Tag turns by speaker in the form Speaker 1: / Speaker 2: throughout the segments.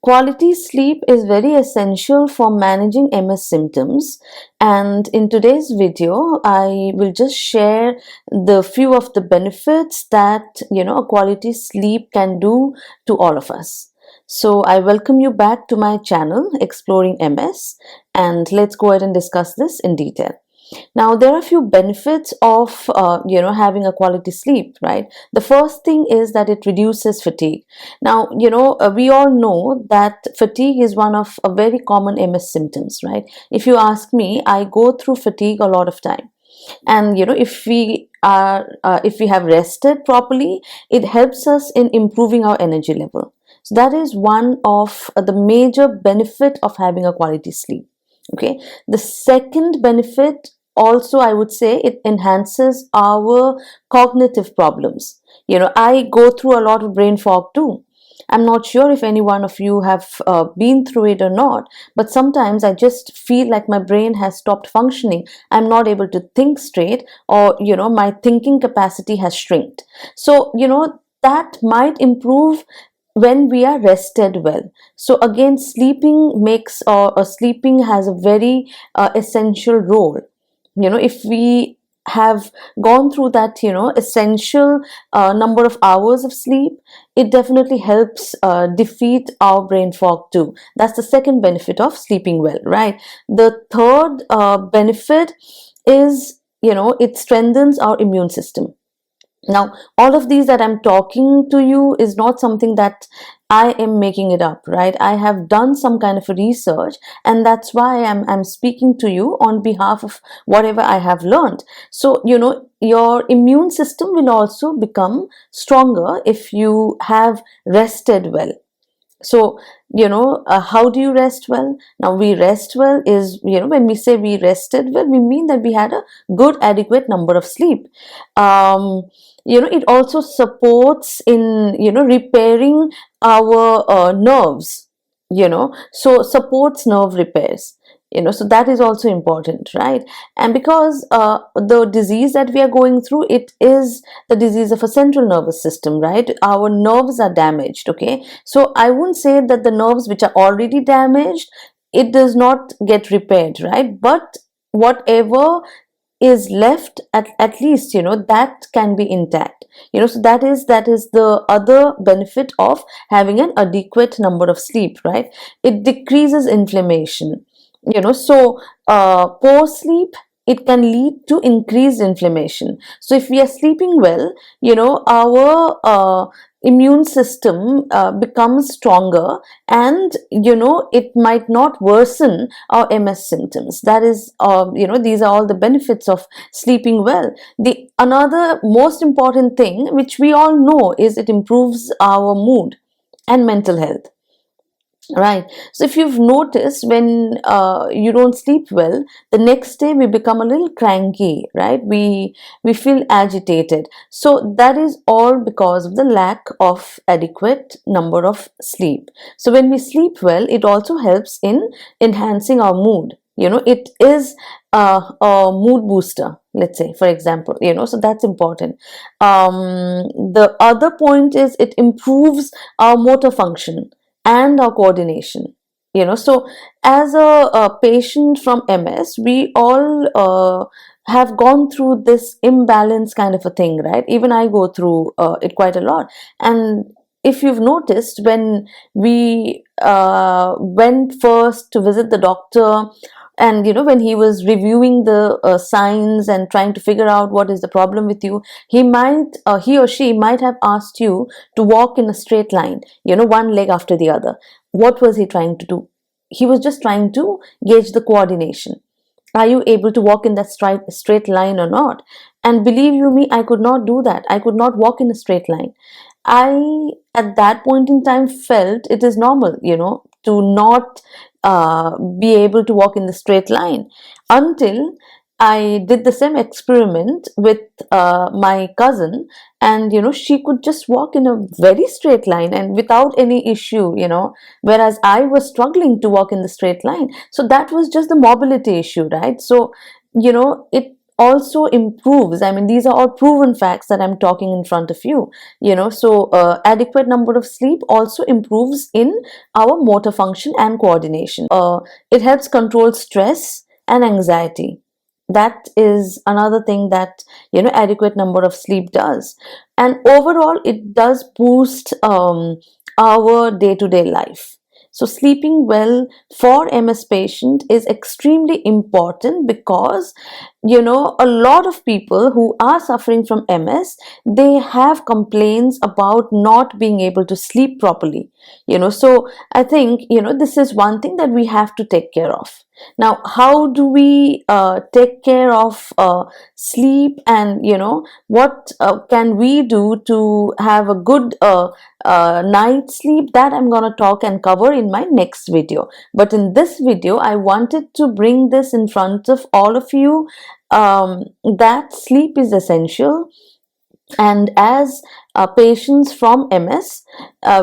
Speaker 1: Quality sleep is very essential for managing MS symptoms, and in today's video I will just share the few of the benefits that a quality sleep can do to all of us. So I welcome you back to my channel Exploring MS, and let's go ahead and discuss this in detail. Now, there are a few benefits of having a quality sleep, right? The first thing is that it reduces fatigue. Now, we all know that fatigue is one of a very common MS symptoms, right? If you ask me, I go through fatigue a lot of time, and if we have rested properly, it helps us in improving our energy level. So that is one of the major benefit of having a quality sleep. Okay, the second benefit, also I would say, it enhances our cognitive problems. I go through a lot of brain fog too. I'm not sure if any one of you have been through it or not, but sometimes I just feel like my brain has stopped functioning. I'm not able to think straight, or my thinking capacity has shrinked. So that might improve when we are rested well. So again, sleeping makes, or sleeping has a very essential role. If we have gone through that essential number of hours of sleep, it definitely helps defeat our brain fog too. That's the second benefit of sleeping well, right? The third benefit is, it strengthens our immune system. Now, all of these that I'm talking to you is not something that I am making it up, right? I have done some kind of a research, and that's why I'm speaking to you on behalf of whatever I have learned. So, your immune system will also become stronger if you have rested well. So, how do you rest well? Now, we rest well is, when we say we rested well, we mean that we had a good, adequate number of sleep. Um, it also supports in, repairing our nerves, so supports nerve repairs. So that is also important, right? And because the disease that we are going through, it is the disease of a central nervous system, right? Our nerves are damaged. Okay, so I wouldn't say that the nerves which are already damaged, it does not get repaired, right? But whatever is left, at least that can be intact. So that is the other benefit of having an adequate number of sleep, right? It decreases inflammation. So poor sleep, it can lead to increased inflammation. So if we are sleeping well, our immune system becomes stronger, and it might not worsen our MS symptoms. That is, these are all the benefits of sleeping well. The another most important thing, which we all know, is it improves our mood and mental health. Right. So if you've noticed, when you don't sleep well, the next day we become a little cranky, right? We feel agitated. So that is all because of the lack of adequate number of sleep. So when we sleep well, it also helps in enhancing our mood. It is a mood booster, let's say, for example. So that's important. The other point is it improves our motor function and our coordination. So as a patient from MS, we all have gone through this imbalance kind of a thing, right? Even I go through it quite a lot. And if you've noticed, when we went first to visit the doctor, and when he was reviewing the signs and trying to figure out what is the problem with you, he or she might have asked you to walk in a straight line, one leg after the other. What was he trying to do? He was just trying to gauge the coordination. Are you able to walk in that straight line or not? And believe you me, I could not do that. I could not walk in a straight line. I, at that point in time, felt it is normal, to not be able to walk in the straight line, until I did the same experiment with my cousin, and she could just walk in a very straight line and without any issue, whereas I was struggling to walk in the straight line. So that was just the mobility issue, right? So it also improves. I mean, these are all proven facts that I'm talking in front of you. So adequate number of sleep also improves in our motor function and coordination. It helps control stress and anxiety. That is another thing that adequate number of sleep does. And overall it does boost our day-to-day life. So sleeping well for MS patient is extremely important, because a lot of people who are suffering from MS, they have complaints about not being able to sleep properly. So I think this is one thing that we have to take care of. Now, how do we take care of sleep, and what can we do to have a good night's sleep? That I'm going to talk and cover in my next video. But in this video, I wanted to bring this in front of all of you, that sleep is essential. And as patients from MS,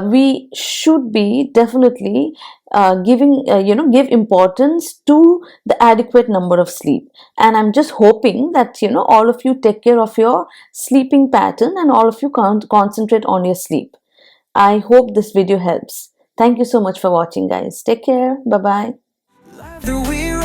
Speaker 1: we should be definitely give importance to the adequate number of sleep. And I'm just hoping that all of you take care of your sleeping pattern, and all of you concentrate on your sleep. I hope this video helps. Thank you so much for watching, guys. Take care. Bye bye.